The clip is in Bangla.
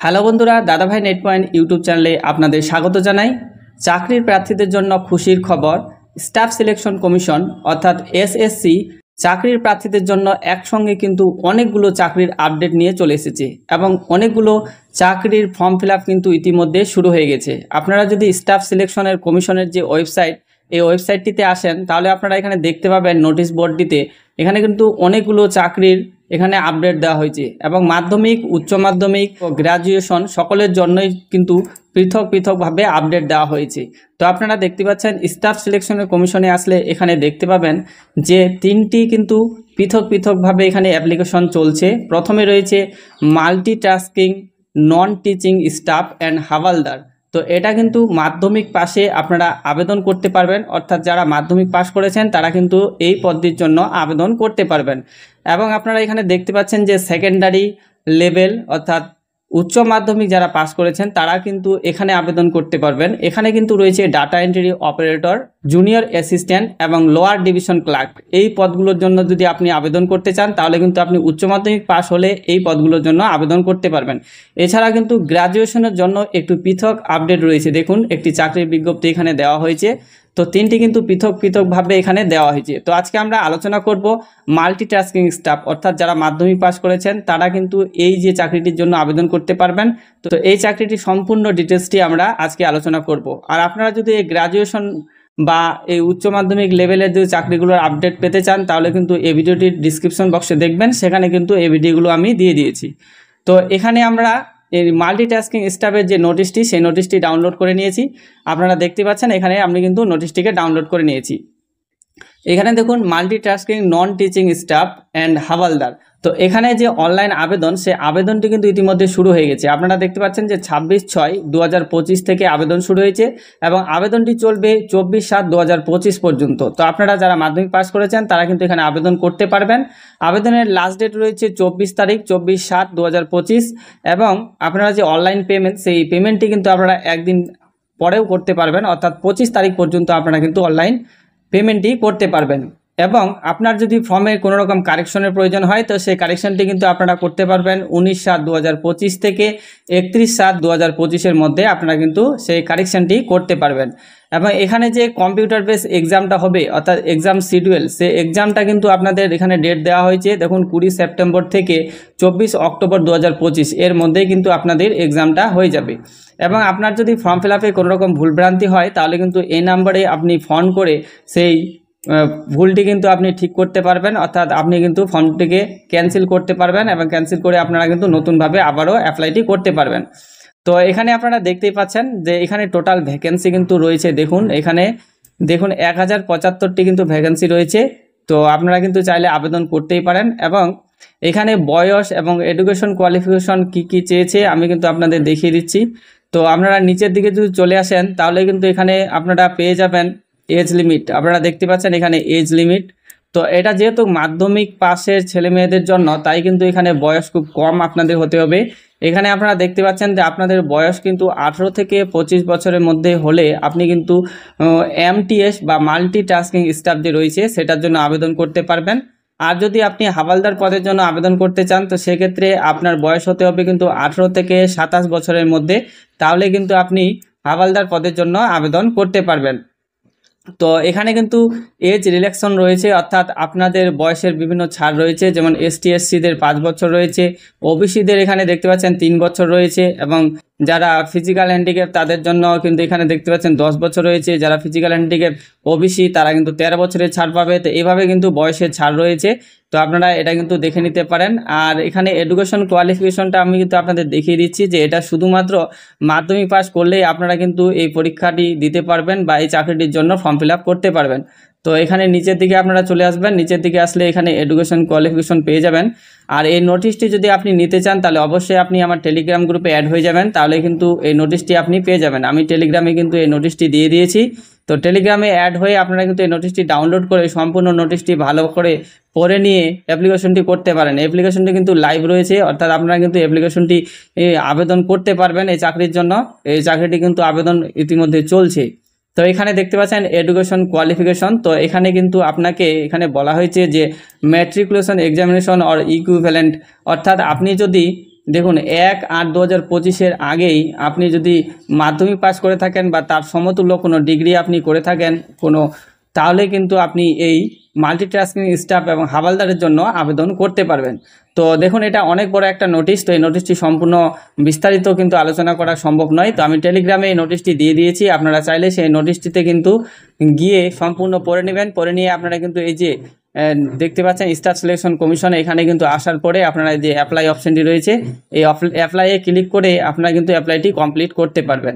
হ্যালো বন্ধুরা, দাদাভাই নেট পয়েন্ট ইউটিউব চ্যানেলে আপনাদের স্বাগত জানাই। চাকরির প্রার্থীদের জন্য খুশির খবর। স্টাফ সিলেকশন কমিশন অর্থাৎ এসএসসি চাকরির প্রার্থীদের জন্য একসঙ্গে কিন্তু অনেকগুলো চাকরির আপডেট নিয়ে চলে এসেছে এবং অনেকগুলো চাকরির ফর্ম ফিল আপ কিন্তু ইতিমধ্যে শুরু হয়ে গেছে। আপনারা যদি স্টাফ সিলেকশনের কমিশনের যে ওয়েবসাইট, এই ওয়েবসাইটটিতে আসেন তাহলে আপনারা এখানে দেখতে পাবেন নোটিশ বোর্ডটিতে এখানে কিন্তু অনেকগুলো চাকরির এখানে আপডেট দেওয়া হয়েছে এবং মাধ্যমিক, উচ্চ মাধ্যমিক ও গ্র্যাজুয়েশন সকলের জন্যই কিন্তু পৃথক পৃথকভাবে আপডেট দেওয়া হয়েছে। তো আপনারা দেখতে পাচ্ছেন স্টাফ সিলেকশনের কমিশনে আসলে এখানে দেখতে পাবেন যে তিনটি কিন্তু পৃথক পৃথকভাবে এখানে অ্যাপ্লিকেশন চলছে। প্রথমে রয়েছে multitasking non teaching staff and havaldar. তো এটা কিন্তু মাধ্যমিক পাশে আপনারা আবেদন করতে পারবেন, অর্থাৎ যারা মাধ্যমিক পাস করেছেন তারা কিন্তু এই পদটির জন্য আবেদন করতে পারবেন। এবং আপনারা এখানে দেখতে পাচ্ছেন যে সেকেন্ডারি লেভেল অর্থাৎ উচ্চ মাধ্যমিক যারা পাস করেছেন তারা কিন্তু এখানে আবেদন করতে পারবেন। এখানে কিন্তু রয়েছে data entry operator, junior assistant এবং লোয়ার ডিভিশন ক্লার্ক। এই পদগুলোর জন্য যদি আপনি আবেদন করতে চান তাহলে কিন্তু আপনি উচ্চ মাধ্যমিক পাস হলে এই পদগুলোর জন্য আবেদন করতে পারবেন। এছাড়া কিন্তু গ্র্যাজুয়েশনের জন্য একটু পৃথক আপডেট রয়েছে। দেখুন, একটি চাকরির বিজ্ঞপ্তি এখানে দেওয়া হয়েছে। তো তিনটি কিন্তু পৃথক পৃথকভাবে এখানে দেওয়া হয়েছে। তো আজকে আমরা আলোচনা করব মাল্টিটাস্কিং স্টাফ, অর্থাৎ যারা মাধ্যমিক পাস করেছেন তারা কিন্তু এই যে চাকরিটির জন্য আবেদন করতে পারবেন। তো এই চাকরিটির সম্পূর্ণ ডিটেলসটি আমরা আজকে আলোচনা করব। আর আপনারা যদি এই গ্র্যাজুয়েশন বা এই উচ্চ মাধ্যমিক লেভেলের যে চাকরিগুলোর আপডেট পেতে চান তাহলে কিন্তু এই ভিডিওটির ডিসক্রিপশন বক্সে দেখবেন, সেখানে কিন্তু এই ভিডিওগুলো আমি দিয়ে দিয়েছি। তো এখানে আমরা এই মাল্টিটাস্কিং স্টাফের যে নোটিশটি, সেই নোটিশটি ডাউনলোড করে নিয়েছি। আপনারা দেখতে পাচ্ছেন এখানে আমি কিন্তু নোটিশটিকে ডাউনলোড করে নিয়েছি। এখানে দেখুন multitasking non teaching staff and havaldar. তো এখানে যে অনলাইন আবেদন, সে আবেদনটি কিন্তু ইতিমধ্যে শুরু হয়ে গেছে। আপনারা দেখতে পাচ্ছেন যে 26/6/2025 থেকে আবেদন শুরু হয়েছে এবং আবেদনটি চলবে 24/7/2025 পর্যন্ত। তো আপনারা যারা মাধ্যমিক পাস করেছেন তারা কিন্তু এখানে আবেদন করতে পারবেন। আবেদনের লাস্ট ডেট রয়েছে 24 তারিখ 24/7/2025 এবং আপনারা যে অনলাইন পেমেন্ট, সেই পেমেন্টটি কিন্তু আপনারা একদিন পরেও করতে পারবেন, অর্থাৎ 25 তারিখ পর্যন্ত আপনারা কিন্তু অনলাইন পেমেন্টই করতে পারবেন। এবং আপনার যদি ফর্মে কোনো রকম কারেকশনের প্রয়োজন হয় তো সেই কারেকশনটি কিন্তু আপনারা করতে পারবেন 19/7/2025 থেকে 31/7/2025 মধ্যে আপনারা কিন্তু সেই কারেকশনটি করতে পারবেন। এবং এখানে যে কম্পিউটার বেস এক্সামটা হবে অর্থাৎ এক্সাম শিডিউল, সেই এক্সামটা কিন্তু আপনাদের এখানে ডেট দেওয়া হয়েছে। দেখুন 20 সেপ্টেম্বর থেকে 24 অক্টোবর 2025 এর মধ্যেই কিন্তু আপনাদের এক্সামটা হয়ে যাবে। এবং আপনার যদি ফর্ম ফিল আপে কোনো রকম ভুলভ্রান্তি হয় তাহলে কিন্তু এই নাম্বারে আপনি ফোন করে সেই ভুলটি কিন্তু আপনি ঠিক করতে পারবেন, অর্থাৎ আপনি কিন্তু ফর্মটিকে ক্যান্সেল করতে পারবেন এবং ক্যান্সেল করে আপনারা কিন্তু নতুনভাবে আবারও অ্যাপ্লাইটি করতে পারবেন। তো এখানে আপনারা দেখতেই পাচ্ছেন যে এখানে টোটাল ভ্যাকেন্সি কিন্তু রয়েছে। দেখুন এখানে দেখুন 1075টি কিন্তু ভ্যাকেন্সি রয়েছে। তো আপনারা কিন্তু চাইলে আবেদন করতেই পারেন। এবং এখানে বয়স এবং এডুকেশন কোয়ালিফিকেশন কি চেয়েছে আমি কিন্তু আপনাদের দেখিয়ে দিচ্ছি। তো আপনারা নিচের দিকে যদি চলে আসেন তাহলে কিন্তু এখানে আপনারা পেয়ে যাবেন এজ লিমিট। আপনারা দেখতে পাচ্ছেন এখানে এজ লিমিট। তো এটা যেহেতু মাধ্যমিক পাশের ছেলে মেয়েদের জন্য, তাই কিন্তু এখানে বয়স খুব কম আপনাদের হতে হবে। এখানে আপনারা দেখতে পাচ্ছেন যে আপনাদের বয়স কিন্তু 18 থেকে 25 বছরের মধ্যে হলে আপনি কিন্তু এমটিএস বা মাল্টিটাস্কিং স্টাফ যে রয়েছে সেটার জন্য আবেদন করতে পারবেন। আর যদি আপনি হাওয়ালদার পদের জন্য আবেদন করতে চান তো সেক্ষেত্রে আপনার বয়স হতে হবে কিন্তু 18 থেকে 27 বছরের মধ্যে, তাহলে কিন্তু আপনি হাওয়ালদার পদের জন্য আবেদন করতে পারবেন। তো এখানে কিন্তু এজ রিল্যাক্সন রয়েছে, অর্থাৎ আপনাদের বয়সের বিভিন্ন ছাড় রয়েছে। যেমন ST/SCদের 5 বছর রয়েছে, ওবিসিদের এখানে দেখতে পাচ্ছেন 3 বছর রয়েছে এবং যারা ফিজিক্যাল হ্যান্ডিক্যাপ তাদের জন্য কিন্তু এখানে দেখতে পাচ্ছেন 10 বছর রয়েছে। যারা ফিজিক্যাল হ্যান্ডিক্যাপ ওবিসি তারা কিন্তু 13 বছরের ছাড় পাবে। তো এইভাবে কিন্তু বয়সের ছাড় রয়েছে। তো আপনারা এটা কিন্তু দেখে নিতে পারেন। আর এখানে এডুকেশন কোয়ালিফিকেশনটা আমি কিন্তু আপনাদের দেখিয়ে দিচ্ছি যে এটা শুধুমাত্র মাধ্যমিক পাস করলেই আপনারা কিন্তু এই পরীক্ষাটি দিতে পারবেন বা এই চাকরিটির জন্য ফর্ম ফিল আপ করতে পারবেন। তো এখানে নিচের দিকে আপনারা চলে আসবেন, নিচের দিকে আসলে এখানে এডুকেশন কোয়ালিফিকেশন পেয়ে যাবেন। আর এই নোটিশটি যদি আপনি নিতে চান তাহলে অবশ্যই আপনি আমার টেলিগ্রাম গ্রুপে অ্যাড হয়ে যাবেন, তাহলে কিন্তু এই নোটিশটি আপনি পেয়ে যাবেন। আমি টেলিগ্রামে কিন্তু এই নোটিশটি দিয়ে দিয়েছি। তো টেলিগ্রামে অ্যাড হয়ে আপনারা কিন্তু এই নোটিশটি ডাউনলোড করে সম্পূর্ণ নোটিশটি ভালো করে পড়ে নিয়ে অ্যাপ্লিকেশনটি করতে পারেন। অ্যাপ্লিকেশনটি কিন্তু লাইভ রয়েছে, অর্থাৎ আপনারা কিন্তু অ্যাপ্লিকেশনটি আবেদন করতে পারবেন এই চাকরির জন্য। এই চাকরিটি কিন্তু আবেদন ইতিমধ্যে চলছে। তো এখানে দেখতে পাচ্ছেন এডুকেশন কোয়ালিফিকেশন। তো এখানে কিন্তু আপনাকে এখানে বলা হয়েছে যে ম্যাট্রিকুলেশন এক্সামিনেশন অর ইকুইভ্যালেন্ট, অর্থাৎ আপনি যদি দেখুন 1/8/2025 আগেই আপনি যদি মাধ্যমিক পাস করে থাকেন বা তার সমতুল্য কোনো ডিগ্রি আপনি করে থাকেন তাহলে কিন্তু আপনি এই মাল্টিটাস্কিং স্টাফ এবং হাওলদারের জন্য আবেদন করতে পারবেন। তো দেখুন এটা অনেক বড় একটা নোটিশ, তো এই নোটিশটি সম্পূর্ণ বিস্তারিত কিন্তু আলোচনা করা সম্ভব নয়। তো আমি টেলিগ্রামে এই নোটিশটি দিয়ে দিয়েছি, আপনারা চাইলে সেই নোটিশটিতে কিন্তু গিয়ে সম্পূর্ণ পড়ে নেবেন। পড়ে নিয়ে আপনারা কিন্তু এই যে দেখতে পাচ্ছেন স্টাফ সিলেকশন কমিশন, এখানে কিন্তু আসার পরে আপনারা যে অ্যাপ্লাই অপশনটি রয়েছে এই অ্যাপ্লাইয়ে ক্লিক করে আপনারা কিন্তু অ্যাপ্লাইটি কমপ্লিট করতে পারবেন।